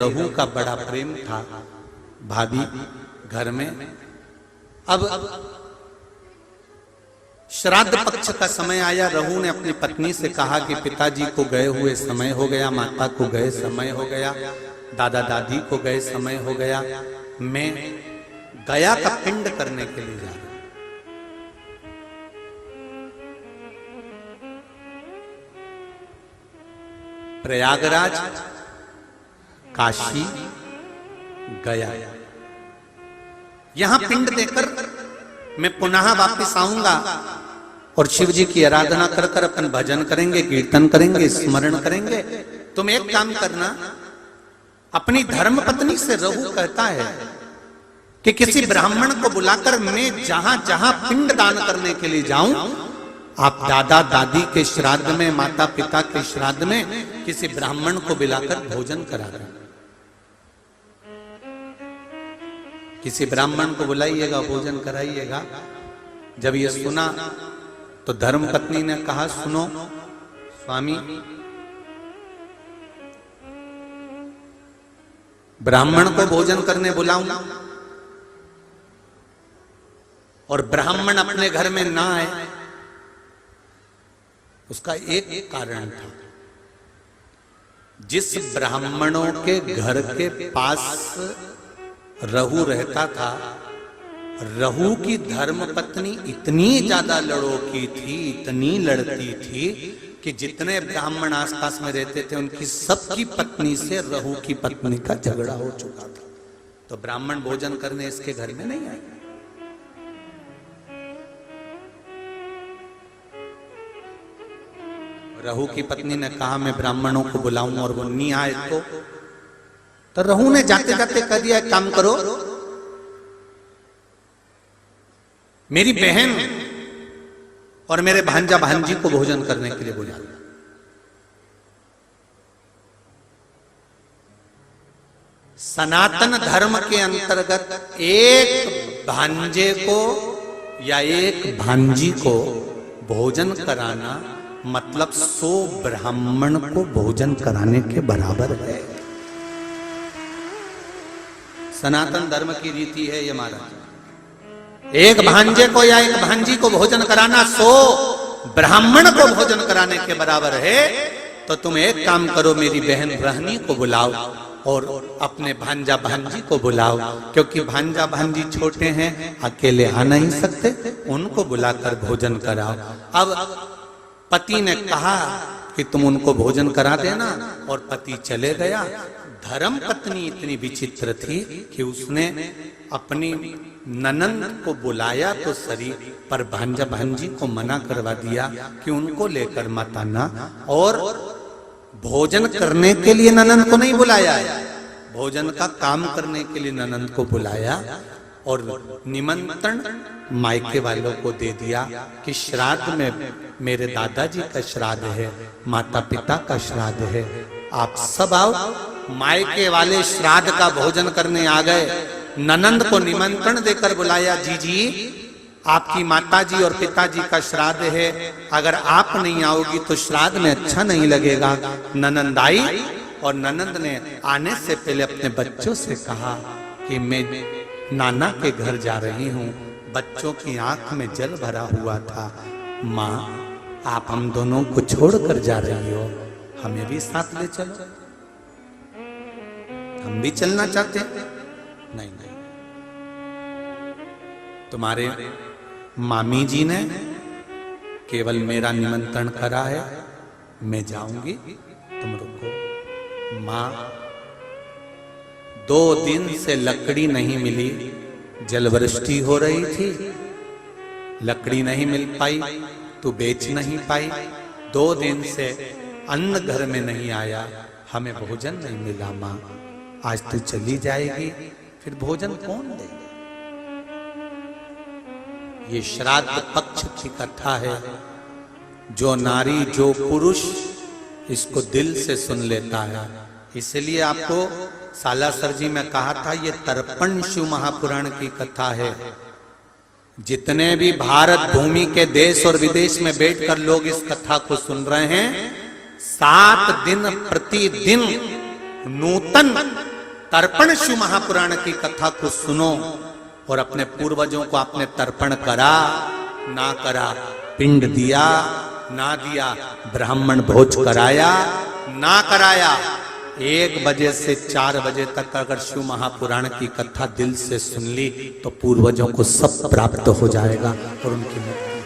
रहू का बड़ा प्रेम था भाभी घर में। अब श्राद्ध पक्ष का समय आया। रहू ने अपनी पत्नी से कहा कि पिताजी को गए हुए समय हो गया, माता को गए समय हो गया, दादा दादी को गए समय हो गया, मैं गया का पिंड करने के लिए जा रहा हूं। प्रयागराज, काशी, गया, यहां पिंड देकर मैं पुनः वापस आऊंगा और शिव जी की आराधना कर कर अपन भजन करेंगे, कीर्तन करेंगे, स्मरण करेंगे। तुम एक काम करना, अपनी धर्म पत्नी से रहू कहता है कि किसी ब्राह्मण को बुलाकर मैं जहां जहां पिंड दान करने के लिए जाऊं, आप दादा दादी के श्राद्ध में, माता पिता के श्राद्ध में किसी ब्राह्मण को बुलाकर भोजन करा दें। किसी ब्राह्मण को बुलाइएगा, भोजन कराइएगा। जब ये सुना तो धर्म पत्नी ने कहा, सुनो स्वामी, ब्राह्मण को भोजन करने बुलाऊं और ब्राह्मण अपने घर में ना आए, उसका एक कारण था। जिस ब्राह्मणों के घर के पास रहू रहता था, रहू की धर्म पत्नी इतनी ज्यादा लड़ोकी थी, इतनी लड़ती थी कि जितने ब्राह्मण आसपास में रहते थे उनकी सबकी पत्नी से रहू की पत्नी का झगड़ा हो चुका था। तो ब्राह्मण भोजन करने इसके घर में नहीं आए। रहू की पत्नी ने कहा मैं ब्राह्मणों को बुलाऊं और वो नहीं आए तो रहू ने जाते जाते कह दिया, काम करो, मेरी बहन और मेरे भांजा भांजी को भोजन करने के लिए बुला लो। सनातन धर्म के अंतर्गत एक भांजे को या एक भांजी को भोजन कराना मतलब 100 ब्राह्मण को भोजन कराने के बराबर है। सनातन धर्म की रीति है ये महाराज। एक भांजे को या एक भांजी को भोजन कराना 100 ब्राह्मण को भोजन कराने के बराबर है। तो तुम एक काम करो, मेरी बहन रहनी को बुलाओ और अपने भांजा भांजी को बुलाओ, क्योंकि भांजा भांजी छोटे हैं, अकेले आ नहीं सकते, उनको बुलाकर भोजन कराओ। अब पति ने कहा कि तुम उनको भोजन करा देना और पति चले गया। धर्म पत्नी इतनी विचित्र थी कि उसने अपनी ननंद को बुलाया तो सही, पर भांजा भांजी को मना करवा दिया कि उनको लेकर मत आना। और भोजन करने के लिए ननंद को नहीं बुलाया, भोजन का काम करने के लिए ननंद को बुलाया और निमंत्रण मायके वालों को दे दिया कि श्राद्ध में मेरे दादाजी का श्राद्ध है, माता पिता का श्राद्ध है, आप सब आओ। मायके वाले श्राद्ध का भोजन करने आ गए। ननंद को निमंत्रण देकर बुलाया, जी आपकी माताजी और पिताजी का श्राद्ध है, अगर आप नहीं आओगी तो श्राद्ध में अच्छा नहीं लगेगा। ननंद आई और ननंद ने आने से पहले अपने बच्चों से कहा कि मैं नाना के घर जा रही हूँ। बच्चों की आंख में जल भरा हुआ था। माँ, आप हम दोनों को छोड़कर जा रही हो, हमें भी साथ ले चलो, हम भी चलना चाहते। नहीं नहीं, तुम्हारे मामी जी ने केवल मेरा निमंत्रण करा है, मैं जाऊंगी, तुम रुको। माँ, 2 दिन से लकड़ी नहीं मिली, जलवृष्टि हो रही थी, लकड़ी नहीं मिल पाई, तू बेच नहीं पाई, 2 दिन से अन्न घर में नहीं आया, हमें भोजन नहीं मिला। माँ, आज तू चली जाएगी, फिर भोजन कौन देगा? ये श्राद्ध पक्ष की कथा है। जो नारी, जो पुरुष इसको दिल से सुन लेता है, इसलिए आपको सालासर जी में कहा था, ये तर्पण शिव महापुराण की कथा है। जितने भी भारत भूमि के देश और विदेश में बैठकर लोग इस कथा को सुन रहे हैं, 7 दिन प्रतिदिन नूतन तर्पण शिव महापुराण की कथा को सुनो और अपने पूर्वजों को आपने तर्पण करा ना करा, पिंड दिया ना दिया, ब्राह्मण भोज कराया ना कराया, 1 बजे से 4 बजे तक अगर शिव महापुराण की कथा दिल से सुन ली तो पूर्वजों को सब प्राप्त हो जाएगा और उनकी मुक्ति